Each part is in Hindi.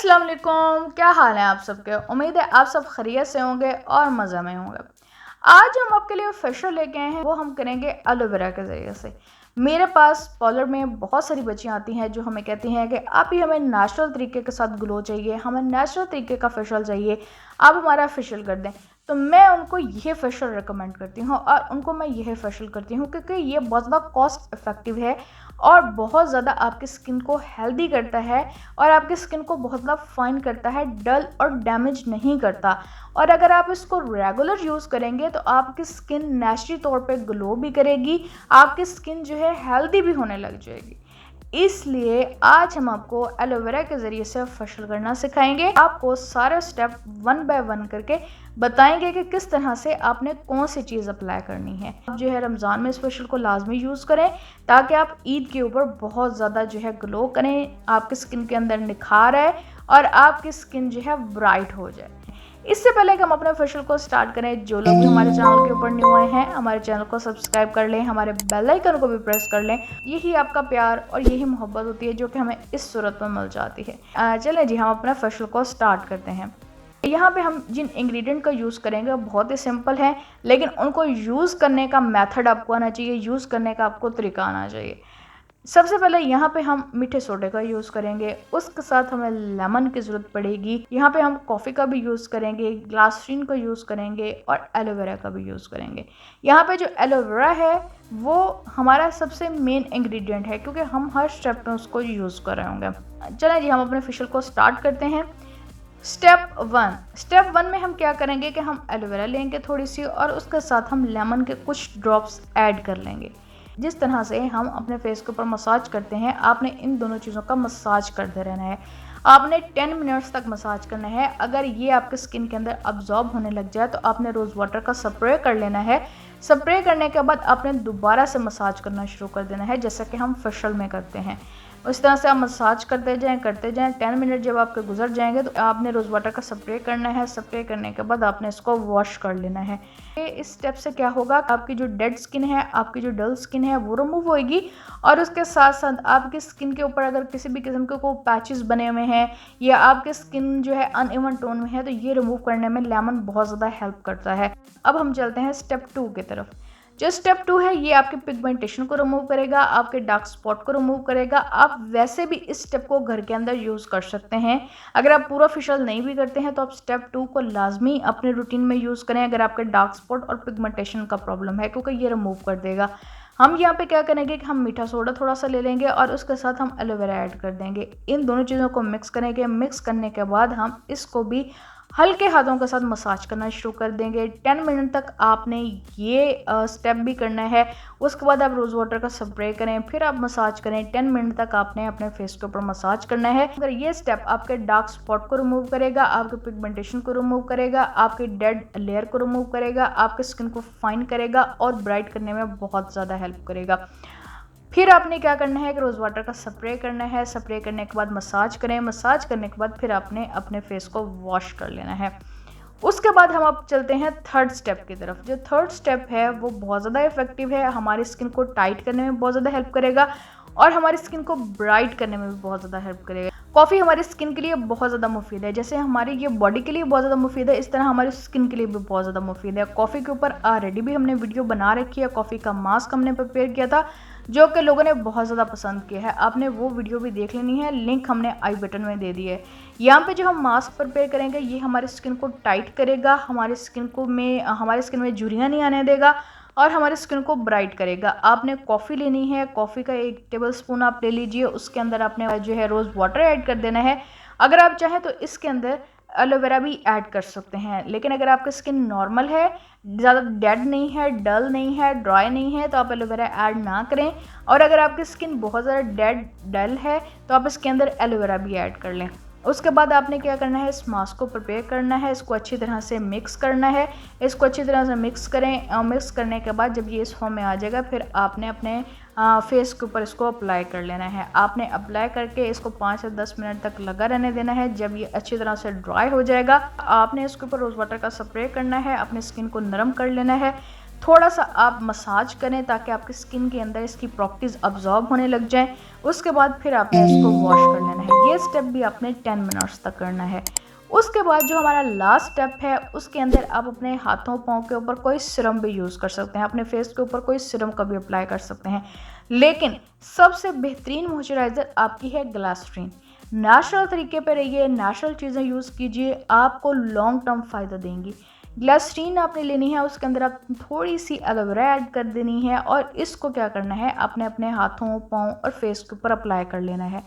अस्सलाम वालेकुम, क्या हाल है आप सबके। उम्मीद है आप सब खैरियत से होंगे और मज़े में होंगे। आज हम आपके लिए फेशियल लेके आए हैं, वो हम करेंगे एलोवेरा के ज़रिए से। मेरे पास पार्लर में बहुत सारी बच्चियाँ आती हैं जो हमें कहती हैं कि आप ही हमें नेचुरल तरीके के साथ ग्लो चाहिए, हमें नेचुरल तरीके का फेशियल चाहिए, आप हमारा फेशियल कर दें। तो मैं उनको यह फेशियल रिकमेंड करती हूँ और उनको मैं यह फेशियल करती हूँ क्योंकि ये बहुत ज़्यादा कॉस्ट इफ़ेक्टिव है और बहुत ज़्यादा आपकी स्किन को हेल्दी करता है और आपकी स्किन को बहुत ज़्यादा फाइन करता है, डल और डैमेज नहीं करता। और अगर आप इसको रेगुलर यूज़ करेंगे तो आपकी स्किन नेचुरली तौर पे ग्लो भी करेगी, आपकी स्किन जो है हेल्दी भी होने लग जाएगी। इसलिए आज हम आपको एलोवेरा के ज़रिए से फेशियल करना सिखाएंगे। आपको सारे स्टेप वन बाय वन करके बताएंगे कि किस तरह से आपने कौन सी चीज़ अप्लाई करनी है। आप जो है रमज़ान में इस फेशियल को लाजमी यूज़ करें ताकि आप ईद के ऊपर बहुत ज़्यादा जो है ग्लो करें, आपकी स्किन के अंदर निखार आए और आपकी स्किन जो है ब्राइट हो जाए। इससे पहले कि हम अपने फेशियल को स्टार्ट करें, जो लोग भी हमारे चैनल के ऊपर न्यू आए हैं हमारे चैनल को सब्सक्राइब कर लें, हमारे बेल आइकन को भी प्रेस कर लें। यही आपका प्यार और यही मोहब्बत होती है जो कि हमें इस सूरत में मिल जाती है। चलें जी, हम अपना फेशियल को स्टार्ट करते हैं। यहाँ पे हम जिन इंग्रेडिएंट का यूज़ करेंगे वो बहुत ही सिंपल है, लेकिन उनको यूज़ करने का मेथड आपको आना चाहिए, यूज़ करने का आपको तरीका आना चाहिए। सबसे पहले यहाँ पे हम मीठे सोडे का यूज़ करेंगे, उसके साथ हमें लेमन की ज़रूरत पड़ेगी। यहाँ पे हम कॉफ़ी का भी यूज़ करेंगे, ग्लिसरीन का यूज़ करेंगे और एलोवेरा का भी यूज़ करेंगे। यहाँ पे जो एलोवेरा है वो हमारा सबसे मेन इंग्रेडिएंट है क्योंकि हम हर स्टेप में उसको यूज़ कर रहे होंगे। चलें जी, हम अपने फेशियल को स्टार्ट करते हैं। स्टेप वन में हम क्या करेंगे कि हम एलोवेरा लेंगे थोड़ी सी और उसके साथ हम लेमन के कुछ ड्रॉप्स ऐड कर लेंगे। जिस तरह से हम अपने फेस के ऊपर मसाज करते हैं, आपने इन दोनों चीज़ों का मसाज करते रहना है। आपने 10 मिनट्स तक मसाज करना है। अगर ये आपके स्किन के अंदर अब्जॉर्ब होने लग जाए तो आपने रोज़ वाटर का स्प्रे कर लेना है। स्प्रे करने के बाद आपने दोबारा से मसाज करना शुरू कर देना है, जैसा कि हम फेशियल में करते हैं। उस तरह से आप मसाज करते जाएं। 10 मिनट जब आपके गुजर जाएंगे तो आपने रोज़ वाटर का स्प्रे करना है। स्प्रे करने के बाद आपने इसको वॉश कर लेना है। इस स्टेप से क्या होगा, आपकी जो डेड स्किन है, आपकी जो डल स्किन है वो रिमूव होएगी और उसके साथ साथ आपकी स्किन के ऊपर अगर किसी भी किस्म के कोई पैचेस बने हुए हैं या आपकी स्किन जो है अनइवन टोन में है तो ये रिमूव करने में लेमन बहुत ज़्यादा हेल्प करता है। अब हम चलते हैं स्टेप 2 की तरफ। जो स्टेप 2 है ये आपके पिगमेंटेशन को रिमूव करेगा, आपके डार्क स्पॉट को रिमूव करेगा। आप वैसे भी इस स्टेप को घर के अंदर यूज़ कर सकते हैं। अगर आप पूरा फेशियल नहीं भी करते हैं तो आप स्टेप 2 को लाजमी अपने रूटीन में यूज़ करें अगर आपके डार्क स्पॉट और पिगमेंटेशन का प्रॉब्लम है, क्योंकि ये रिमूव कर देगा। हम यहाँ पे क्या करेंगे कि हम मीठा सोडा थोड़ा सा ले लेंगे और उसके साथ हम एलोवेरा ऐड कर देंगे। इन दोनों चीज़ों को मिक्स करेंगे। मिक्स करने के बाद हम इसको भी हल्के हाथों के साथ मसाज करना शुरू कर देंगे। 10 मिनट तक आपने ये स्टेप भी करना है। उसके बाद आप रोज़ वाटर का स्प्रे करें, फिर आप मसाज करें। 10 मिनट तक आपने अपने फेस के ऊपर मसाज करना है। अगर ये स्टेप आपके डार्क स्पॉट को रिमूव करेगा, आपके पिगमेंटेशन को रिमूव करेगा, आपके डेड लेयर को रिमूव करेगा, आपके स्किन को फाइन करेगा और ब्राइट करने में बहुत ज़्यादा हेल्प करेगा। फिर आपने क्या करना है कि रोज़ वाटर का स्प्रे करना है। स्प्रे करने के बाद मसाज करें। मसाज करने के बाद फिर आपने अपने फेस को वॉश कर लेना है। उसके बाद हम अब चलते हैं थर्ड स्टेप की तरफ। जो थर्ड स्टेप है वो बहुत ज़्यादा इफेक्टिव है, हमारी स्किन को टाइट करने में बहुत ज़्यादा हेल्प करेगा और हमारी स्किन को ब्राइट करने में भी बहुत ज़्यादा हेल्प करेगा। कॉफ़ी हमारी स्किन के लिए बहुत ज़्यादा मुफीद है। जैसे हमारी ये बॉडी के लिए बहुत ज़्यादा मुफीद है, इस तरह हमारी स्किन के लिए भी बहुत ज़्यादा मुफीद है। कॉफ़ी के ऊपर ऑलरेडी भी हमने वीडियो बना रखी है, कॉफ़ी का मास्क हमने प्रिपेयर किया था जो कि लोगों ने बहुत ज़्यादा पसंद किया है। आपने वो वीडियो भी देख लेनी है, लिंक हमने आई बटन में दे दी है। यहाँ पे जो हम मास्क प्रिपेयर करेंगे ये हमारी स्किन को टाइट करेगा, हमारी स्किन में झुर्रियाँ नहीं आने देगा और हमारी स्किन को ब्राइट करेगा। आपने कॉफ़ी लेनी है, कॉफ़ी का 1 टेबलस्पून आप ले लीजिए। उसके अंदर आपने जो है रोज़ वाटर ऐड कर देना है। अगर आप चाहें तो इसके अंदर एलोवेरा भी ऐड कर सकते हैं, लेकिन अगर आपकी स्किन नॉर्मल है, ज़्यादा डेड नहीं है, डल नहीं है, ड्राई नहीं है तो आप एलोवेरा ऐड ना करें। और अगर आपकी स्किन बहुत ज़्यादा डल है तो आप इसके अंदर एलोवेरा भी ऐड कर लें। उसके बाद आपने क्या करना है, इस मास्क को प्रिपेयर करना है, इसको अच्छी तरह से मिक्स करना है। इसको अच्छी तरह से मिक्स करें। मिक्स करने के बाद जब ये इस फॉर्म में आ जाएगा फिर आपने अपने फेस के ऊपर इसको अप्लाई कर लेना है। आपने अप्लाई करके इसको 5 से 10 मिनट तक लगा रहने देना है। जब ये अच्छी तरह से ड्राई हो जाएगा आपने इसके ऊपर रोज़ वाटर का स्प्रे करना है, अपनी स्किन को नरम कर लेना है। थोड़ा सा आप मसाज करें ताकि आपकी स्किन के अंदर इसकी प्रॉपर्टीज़ अब्जॉर्ब होने लग जाए। उसके बाद फिर आपने इसको वॉश कर लेना है। ये स्टेप भी आपने 10 मिनट्स तक करना है। उसके बाद जो हमारा लास्ट स्टेप है उसके अंदर आप अपने हाथों पाँव के ऊपर कोई सिरम भी यूज़ कर सकते हैं, अपने फेस के ऊपर कोई सिरम का भी अप्लाई कर सकते हैं। लेकिन सबसे बेहतरीन मॉइस्चराइज़र आपकी है ग्लिसरीन। नेचुरल तरीके पर रहिए, नेचुरल चीज़ें यूज़ कीजिए, आपको लॉन्ग टर्म फ़ायदा देंगी। ग्लिसरीन आपने लेनी है, उसके अंदर आप थोड़ी सी एलोवेरा ऐड कर देनी है और इसको क्या करना है, आपने अपने हाथों पाँव और फेस के ऊपर अप्लाई कर लेना है।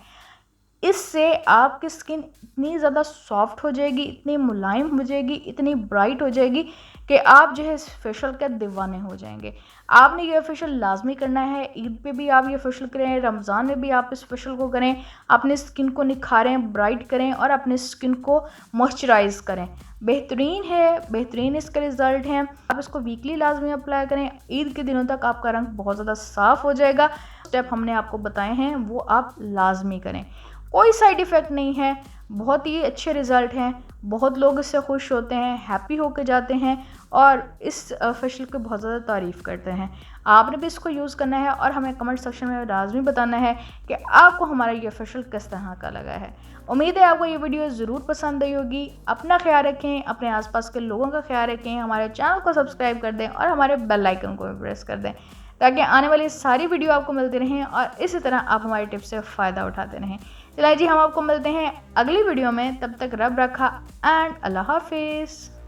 इससे आपकी स्किन इतनी ज़्यादा सॉफ्ट हो जाएगी, इतनी मुलायम हो जाएगी, इतनी ब्राइट हो जाएगी कि आप जो है इस फेशियल के दीवाने हो जाएंगे। आपने ये फेशियल लाजमी करना है। ईद पे भी आप ये फेशियल करें, रमज़ान में भी आप इस फेशियल को करें। अपने स्किन को निखारें, ब्राइट करें और अपने स्किन को मॉइस्चराइज़ करें। बेहतरीन है, बेहतरीन इसका रिज़ल्ट है। आप इसको वीकली लाजमी अप्लाई करें। ईद के दिनों तक आपका रंग बहुत ज़्यादा साफ़ हो जाएगा। स्टेप हमने आपको बताए हैं वो आप लाजमी करें। कोई साइड इफ़ेक्ट नहीं है, बहुत ही अच्छे रिज़ल्ट हैं। बहुत लोग इससे खुश होते हैं, हैप्पी होकर जाते हैं और इस फेशियल की बहुत ज़्यादा तारीफ़ करते हैं। आपने भी इसको यूज़ करना है और हमें कमेंट सेक्शन में लाज़मी बताना है कि आपको हमारा ये फेशियल किस तरह का लगा है। उम्मीद है आपको ये वीडियो ज़रूर पसंद आई होगी। अपना ख्याल रखें, अपने आसपास के लोगों का ख्याल रखें, हमारे चैनल को सब्सक्राइब कर दें और हमारे बेल आइकन को भी प्रेस कर दें ताकि आने वाली सारी वीडियो आपको मिलती रहें और इसी तरह आप हमारी टिप्स से फ़ायदा उठाते रहें। चलिए जी, हम आपको मिलते हैं अगली वीडियो में। तब तक रब रखा एंड अल्लाह हाफिज़।